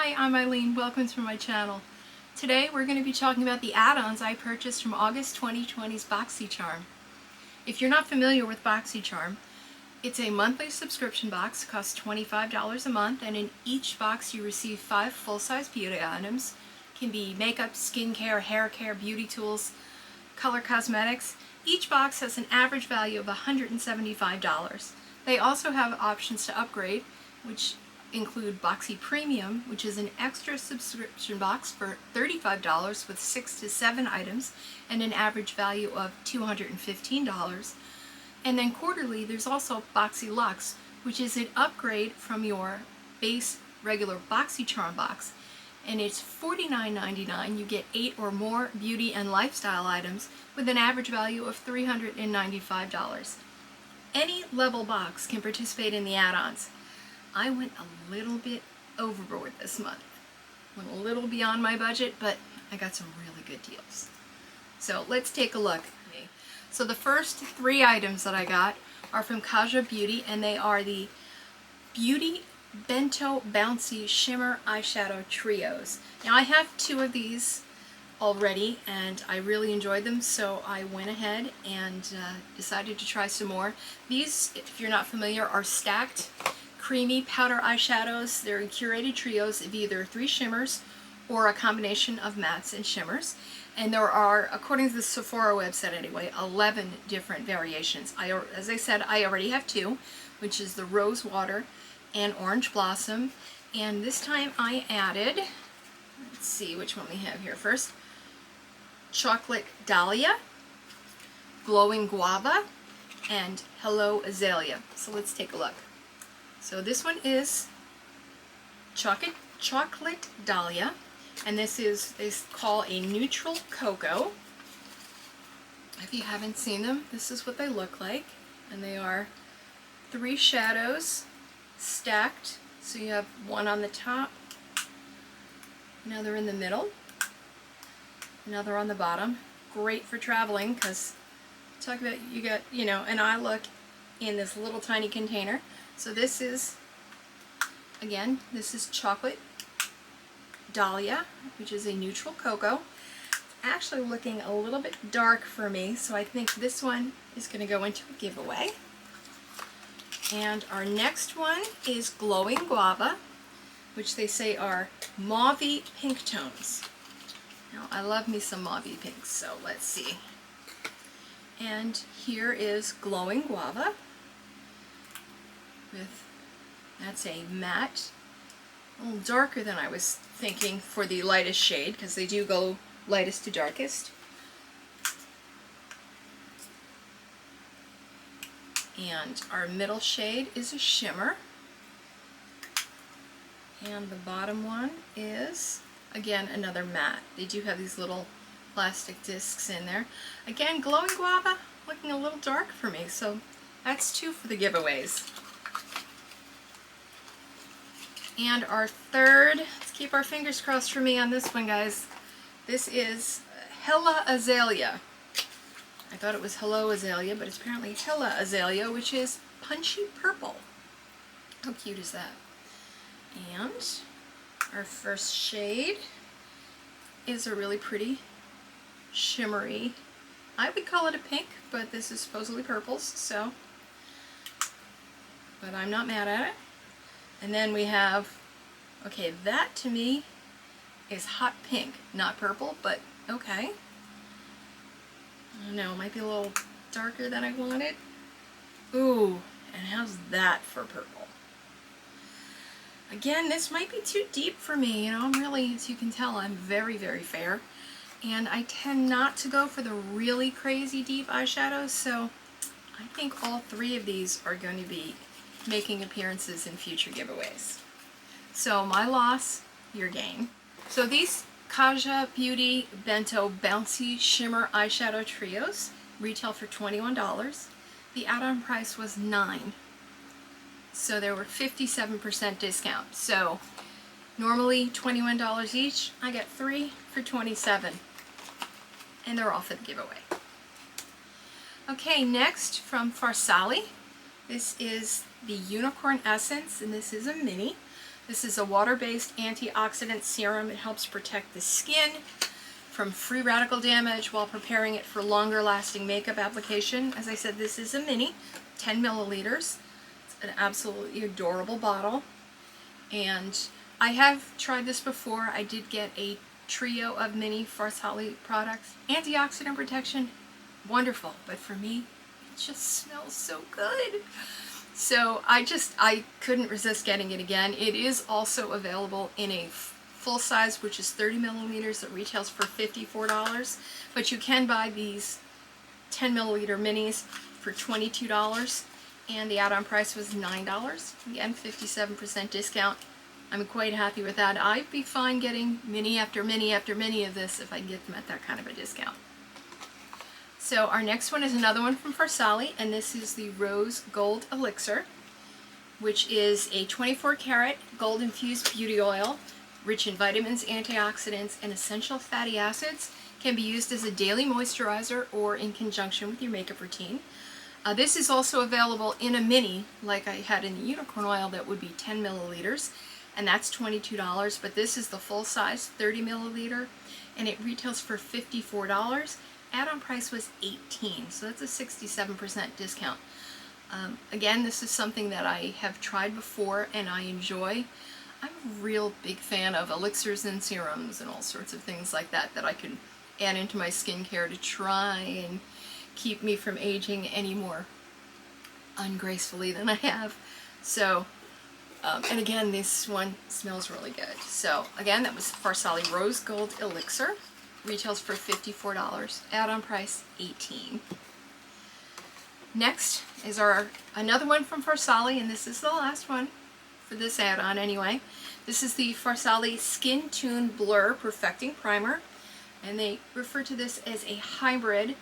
Hi, I'm Eileen. Welcome to my channel. Today we're going to be talking about the add-ons I purchased from August 2020's BoxyCharm. If you're not familiar with BoxyCharm, it's a monthly subscription box, costs $25 a month, and in each box you receive 5 full-size beauty items. It can be makeup, skincare, hair care, beauty tools, color cosmetics. Each box has an average value of $175. They also have options to upgrade, which include Boxy Premium, which is an extra subscription box for $35 with 6 to 7 items and an average value of $215. And then quarterly, there's also Boxy Luxe, which is an upgrade from your base regular BoxyCharm box. And it's $49.99. You get 8 or more beauty and lifestyle items with an average value of $395. Any level box can participate in the add-ons. I went a little bit overboard this month. Went a little beyond my budget, but I got some really good deals. So let's take a look. So the first 3 items that I got are from KAJA Beauty, and they are the Beauty Bento Bouncy Shimmer Eyeshadow Trios. Now I have 2 of these already and I really enjoyed them, so I went ahead and decided to try some more. These, if you're not familiar, are stacked creamy powder eyeshadows. They're in curated trios of either 3 shimmers or a combination of mattes and shimmers. And there are, according to the Sephora website anyway, 11 different variations. As I said, I already have 2, which is the Rose Water and Orange Blossom. And this time I added, let's see which one we have here first, Chocolate Dahlia, Glowing Guava, and Hello Azalea. So let's take a look. So this one is Chocolate Dahlia, and this is, they call a neutral cocoa. If you haven't seen them, this is what they look like, and they are 3 shadows stacked. So you have one on the top, another in the middle, another on the bottom. Great for traveling, because talk about, you got, you know, an eye look in this little tiny container. So this is, again, this is Chocolate Dahlia, which is a neutral cocoa. It's actually looking a little bit dark for me, so I think this one is going to go into a giveaway. And our next one is Glowing Guava, which they say are mauvey pink tones. Now, I love me some mauvey pinks, so let's see. And here is Glowing Guava. That's a matte, a little darker than I was thinking for the lightest shade, because they do go lightest to darkest. And our middle shade is a shimmer, and the bottom one is, again, another matte. They do have these little plastic discs in there. Again, Glowing Guava, looking a little dark for me, so that's 2 for the giveaways. And our third, let's keep our fingers crossed for me on this one, guys. This is Hella Azalea. I thought it was Hello Azalea, but it's apparently Hella Azalea, which is punchy purple. How cute is that? And our first shade is a really pretty shimmery, I would call it a pink, but this is supposedly purples, so, but I'm not mad at it. And then we have, okay, that to me is hot pink, not purple, but okay. I don't know, it might be a little darker than I wanted. Ooh, and how's that for purple? Again, this might be too deep for me. You know, I'm really, as you can tell, I'm very, very fair. And I tend not to go for the really crazy deep eyeshadows, so I think all 3 of these are going to be making appearances in future giveaways. So my loss, your gain. So these KAJA Beauty Bento Bouncy Shimmer Eyeshadow Trios retail for $21. The add-on price was $9. So there were 57% discount. So normally $21 each. I got 3 for $27. And they're all for the giveaway. Okay, next from FARSÁLI. This is the Unicorn Essence, and this is a mini. This is a water-based antioxidant serum. It helps protect the skin from free radical damage while preparing it for longer lasting makeup application. As I said, this is a mini, 10 milliliters. It's an absolutely adorable bottle. And I have tried this before. I did get a trio of mini FARSÁLI products. Antioxidant protection, wonderful. But for me, it just smells so good. So I couldn't resist getting it again. It is also available in a full size, which is 30 milliliters. It retails for $54, but you can buy these 10 milliliter minis for $22, and the add-on price was $9. Again, 57% discount. I'm quite happy with that. I'd be fine getting mini after mini after mini of this if I can get them at that kind of a discount. So our next one is another one from FARSÁLI, and this is the Rose Gold Elixir, which is a 24 karat gold infused beauty oil, rich in vitamins, antioxidants, and essential fatty acids. Can be used as a daily moisturizer or in conjunction with your makeup routine. This is also available in a mini, like I had in the unicorn oil, that would be 10 milliliters, and that's $22, but this is the full size, 30 milliliter, and it retails for $54. Add-on price was $18, so that's a 67% discount. Again, this is something that I have tried before and I enjoy. I'm a real big fan of elixirs and serums and all sorts of things like that that I can add into my skincare to try and keep me from aging any more ungracefully than I have. So, and again, this one smells really good. So again, that was FARSÁLI Rose Gold Elixir. Retails for $54. Add-on price $18. Next is another one from FARSÁLI, and this is the last one for this add-on anyway. This is the FARSÁLI Skintune Blur Perfecting Primer, and they refer to this as a hybrid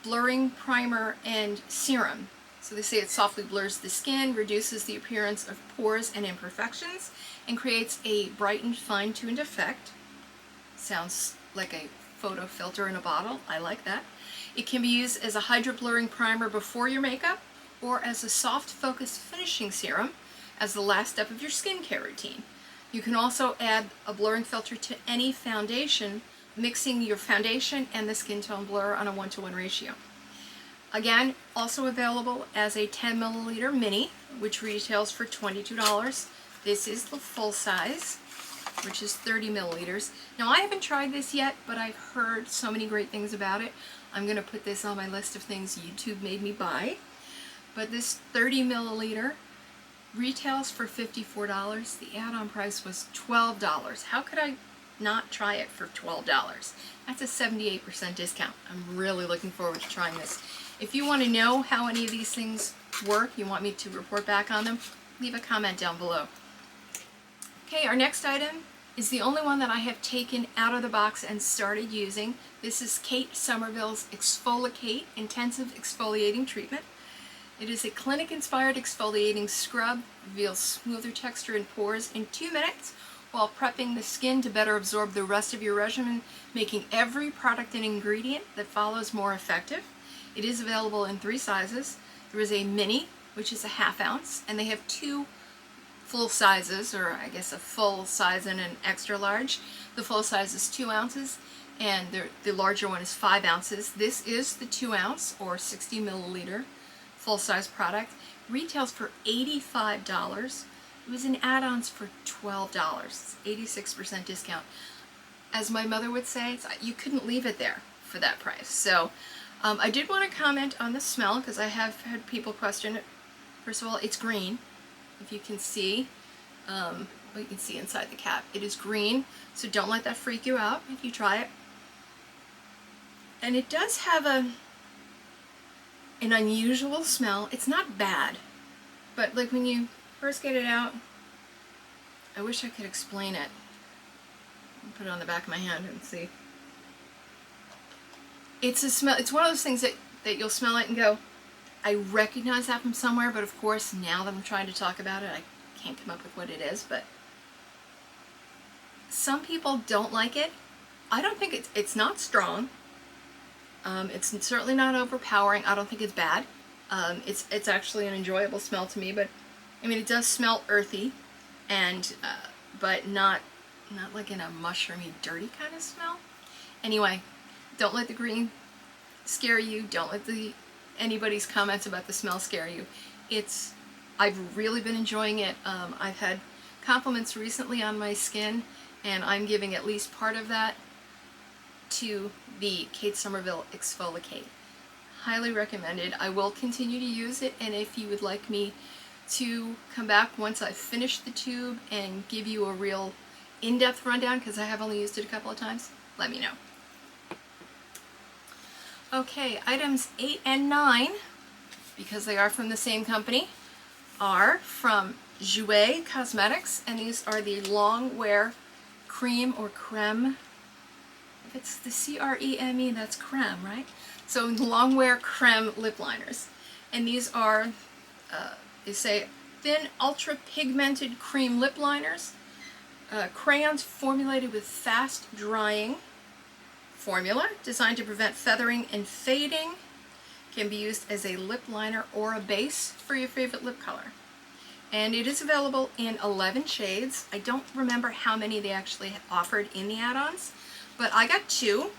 blurring primer and serum. So they say it softly blurs the skin, reduces the appearance of pores and imperfections, and creates a brightened, fine-tuned effect. Sounds like a photo filter in a bottle. I like that. It can be used as a hydro blurring primer before your makeup, or as a soft focus finishing serum as the last step of your skincare routine. You can also add a blurring filter to any foundation, mixing your foundation and the skin tone blur on a 1-to-1 ratio. Again, also available as a 10 milliliter mini, which retails for $22. This is the full size, which is 30 milliliters. Now, I haven't tried this yet, but I've heard so many great things about it. I'm going to put this on my list of things YouTube made me buy. But this 30 milliliter retails for $54. The add-on price was $12. How could I not try it for $12? That's a 78% discount. I'm really looking forward to trying this. If you want to know how any of these things work, you want me to report back on them, leave a comment down below. Okay, our next item is the only one that I have taken out of the box and started using. This is Kate Somerville's ExfoliKate Intensive Exfoliating Treatment. It is a clinic-inspired exfoliating scrub, reveals smoother texture and pores in 2 minutes while prepping the skin to better absorb the rest of your regimen, making every product and ingredient that follows more effective. It is available in 3 sizes. There is a mini, which is a ½ ounce, and they have 2 full sizes, or I guess a full size and an extra large. The full size is 2 ounces, and the larger one is 5 ounces. This is the 2 ounce or 60 milliliter full size product. Retails for $85. It was in add-ons for $12. It's 86% discount. As my mother would say, you couldn't leave it there for that price. So I did want to comment on the smell because I have had people question it. First of all, it's green. If you can see, well, you can see inside the cap. It is green, so don't let that freak you out if you try it. And it does have an unusual smell. It's not bad, but like when you first get it out, I wish I could explain it. I'll put it on the back of my hand and see. It's a smell. It's one of those things that you'll smell it and go, I recognize that from somewhere, but of course, now that I'm trying to talk about it, I can't come up with what it is, but some people don't like it. I don't think it's not strong. It's certainly not overpowering. I don't think it's bad. It's actually an enjoyable smell to me, but I mean, it does smell earthy, and but not like in a mushroomy, dirty kind of smell. Anyway, don't let the green scare you. Don't let anybody's comments about the smell scare you. I've really been enjoying it. I've had compliments recently on my skin, and I'm giving at least part of that to the Kate Somerville ExfoliKate. Highly recommended. I will continue to use it, and if you would like me to come back once I've finished the tube and give you a real in-depth rundown, because I have only used it a couple of times, let me know. Okay, items 8 and 9, because they are from the same company, are from JOUER Cosmetics, and these are the long wear cream or creme. If it's the C-R-E-M-E, that's creme, right? So long wear creme lip liners. And these are, they say, thin ultra pigmented cream lip liners. Crayons formulated with fast drying formula designed to prevent feathering and fading. Can be used as a lip liner or a base for your favorite lip color. And it is available in 11 shades. I don't remember how many they actually offered in the add-ons, but I got 2.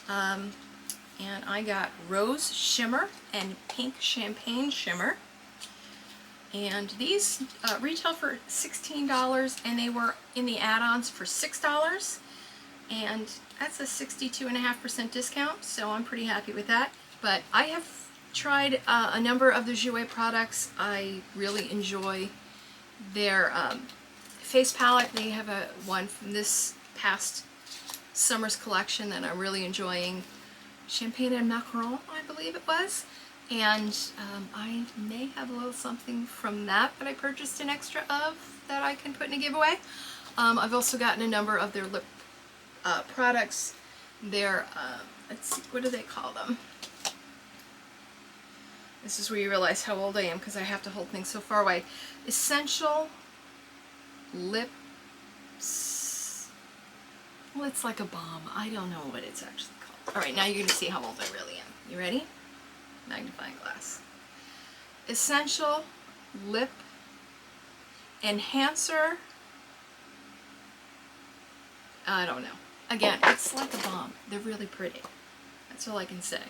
And I got Rose Shimmer and Pink Champagne Shimmer. And these retail for $16, and they were in the add-ons for $6. And that's a 62.5% discount, so I'm pretty happy with that. But I have tried a number of the JOUER products. I really enjoy their face palette. They have one from this past summer's collection that I'm really enjoying. Champagne and Macaron, I believe it was. And I may have a little something from that I purchased an extra of that I can put in a giveaway. I've also gotten a number of their lip products. Their, let's see, what do they call them? This is where you realize how old I am because I have to hold things so far away. Essential Lips. Well, it's like a balm. I don't know what it's actually called. Alright, now you're going to see how old I really am. You ready? Magnifying glass. Essential Lip Enhancer. I don't know. Again, it's like a balm. They're really pretty. That's all I can say.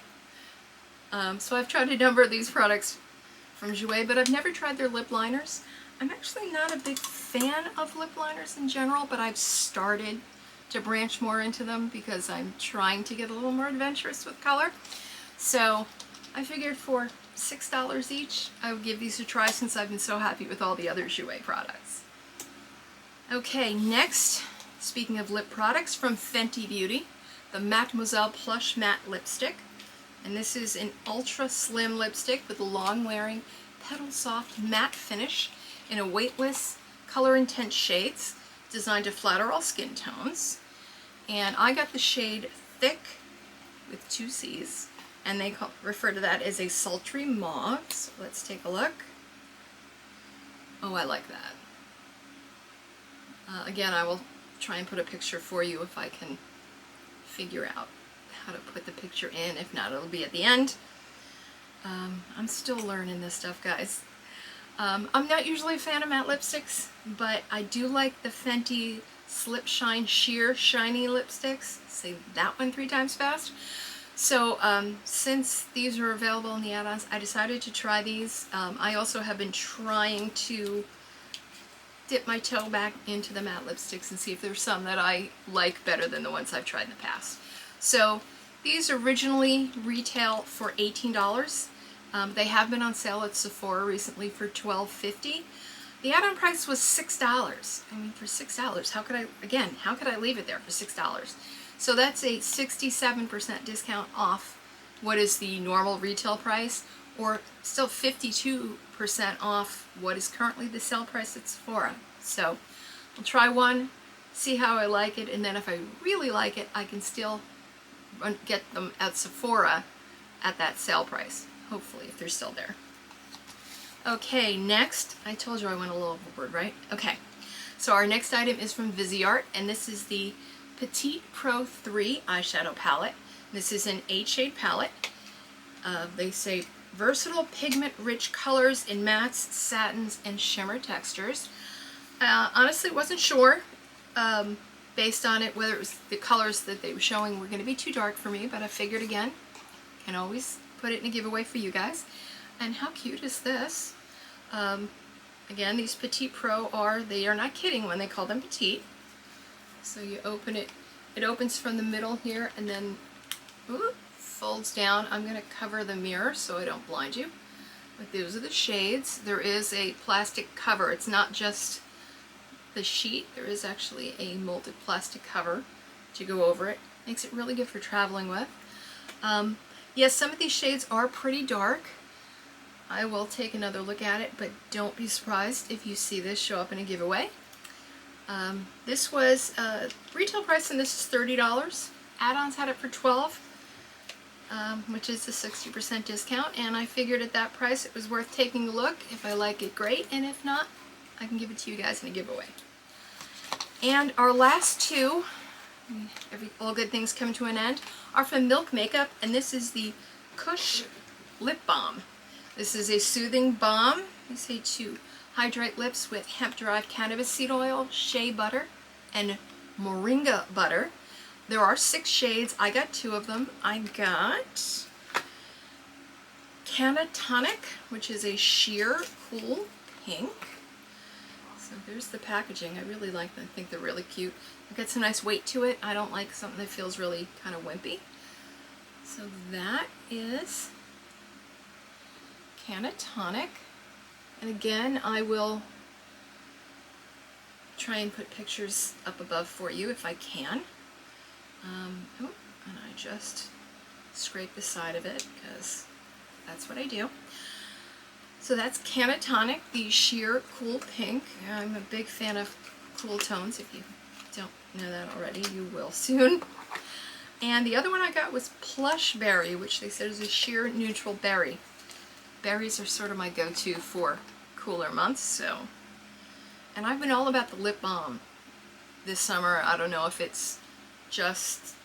So I've tried a number of these products from JOUER, but I've never tried their lip liners. I'm actually not a big fan of lip liners in general, but I've started to branch more into them because I'm trying to get a little more adventurous with color. So I figured for $6 each, I would give these a try since I've been so happy with all the other JOUER products. Okay, next, speaking of lip products, from Fenty Beauty, the Mattemoiselle Plush Matte Lipstick. And this is an ultra slim lipstick with a long wearing petal soft matte finish in a weightless color intense shades designed to flatter all skin tones. And I got the shade Thick with 2 C's, and they refer to that as a sultry mauve. So let's take a look. Oh, I like that. Again, I will try and put a picture for you if I can figure out how to put the picture in. If not, it'll be at the end. I'm still learning this stuff, guys. I'm not usually a fan of matte lipsticks, but I do like the Fenty Slip Shine Sheer Shiny lipsticks. Say that one 3 times fast. So since these are available in the add-ons, I decided to try these. I also have been trying to dip my toe back into the matte lipsticks and see if there's some that I like better than the ones I've tried in the past. So these originally retail for $18. They have been on sale at Sephora recently for $12.50. The add-on price was $6. I mean, for $6, how could I leave it there for $6? So that's a 67% discount off what is the normal retail price, or still 52% off what is currently the sale price at Sephora. So I'll try one, see how I like it, and then if I really like it, I can still get them at Sephora at that sale price, hopefully, if they're still there. Okay, next, I told you I went a little overboard, right? Okay, so our next item is from VISEART, and this is the Petit Pro 3 eyeshadow palette. This is an 8-shade palette. They say versatile pigment-rich colors in mattes, satins, and shimmer textures. Honestly, wasn't sure based on it whether it was the colors that they were showing were going to be too dark for me, but I figured again, can always put it in a giveaway for you guys. And how cute is this? Again, these Petit Pro they are not kidding when they call them Petit. So you open it, it opens from the middle here and then folds down. I'm going to cover the mirror so I don't blind you. But those are the shades. There is a plastic cover. It's not just the sheet. There is actually a molded plastic cover to go over it. Makes it really good for traveling with. Yes, some of these shades are pretty dark. I will take another look at it, but don't be surprised if you see this show up in a giveaway. This was retail price, and this is $30. Add-ons had it for $12, which is a 60% discount, and I figured at that price it was worth taking a look. If I like it, great, and if not, I can give it to you guys in a giveaway. And our last two, all good things come to an end, are from Milk Makeup, and this is the KUSH Lip Balm. This is a soothing balm. They say to hydrate lips with hemp-derived cannabis seed oil, shea butter, and moringa butter. There are 6 shades. I got 2 of them. I got Tonic, which is a sheer cool pink. So there's the packaging. I really like them. I think they're really cute. It gets a nice weight to it. I don't like something that feels really kind of wimpy. So that is Tonic. And again, I will try and put pictures up above for you if I can. And I just scrape the side of it because that's what I do. So that's Tonic, the sheer cool pink. I'm a big fan of cool tones. If you don't know that already, you will soon. And the other one I got was Plush Berry, which they said is a sheer neutral berry. Berries are sort of my go-to for cooler months, so. And I've been all about the lip balm this summer. I don't know if it's just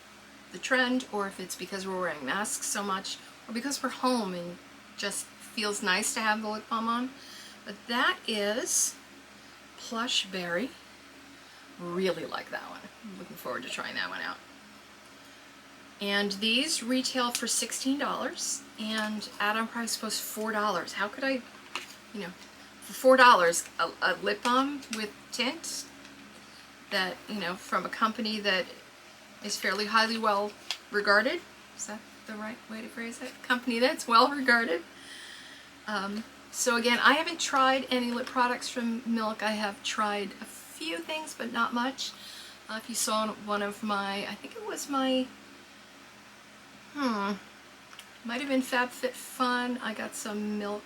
the trend or if it's because we're wearing masks so much or because we're home and just feels nice to have the lip balm on. But that is Plush Berry. Really like that one. I'm looking forward to trying that one out. And these retail for $16 and add-on price was $4. How could I, for $4, a lip balm with tint that, from a company that is fairly highly well regarded. Is that the right way to phrase it? Company that's well regarded. So again, I haven't tried any lip products from Milk. I have tried a few things, but not much. If you saw one of my, I think it was my, might have been FabFitFun. I got some Milk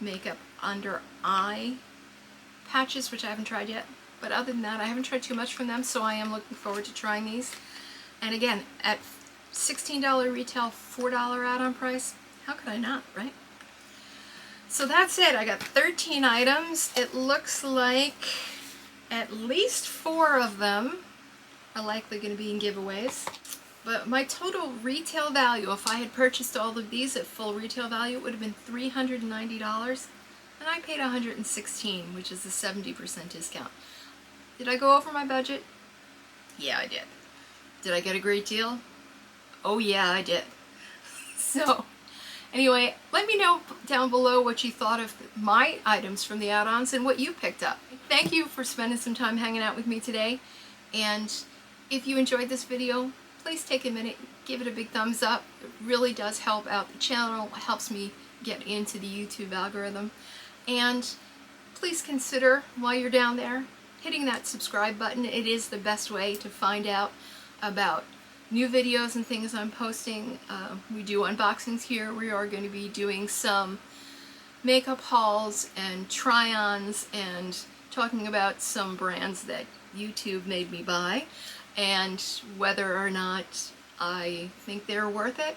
Makeup under eye patches, which I haven't tried yet. But other than that, I haven't tried too much from them, so I am looking forward to trying these. And again, at $16 retail, $4 add-on price, how could I not, right? So that's it. I got 13 items. It looks like at least 4 of them are likely going to be in giveaways. But my total retail value, if I had purchased all of these at full retail value, it would have been $390. And I paid $116, which is a 70% discount. Did I go over my budget? Yeah, I did. Did I get a great deal? Oh yeah, I did. So, anyway, let me know down below what you thought of my items from the add-ons and what you picked up. Thank you for spending some time hanging out with me today. And if you enjoyed this video, please take a minute, give it a big thumbs up. It really does help out the channel. It helps me get into the YouTube algorithm. And please consider, while you're down there, hitting that subscribe button. It is the best way to find out about new videos and things I'm posting. We do unboxings here. We are going to be doing some makeup hauls and try-ons and talking about some brands that YouTube made me buy and whether or not I think they're worth it,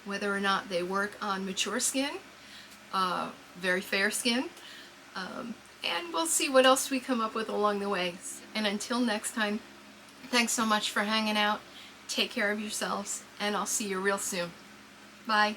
whether or not they work on mature skin, very fair skin, and we'll see what else we come up with along the way. And until next time, thanks so much for hanging out. Take care of yourselves, and I'll see you real soon. Bye.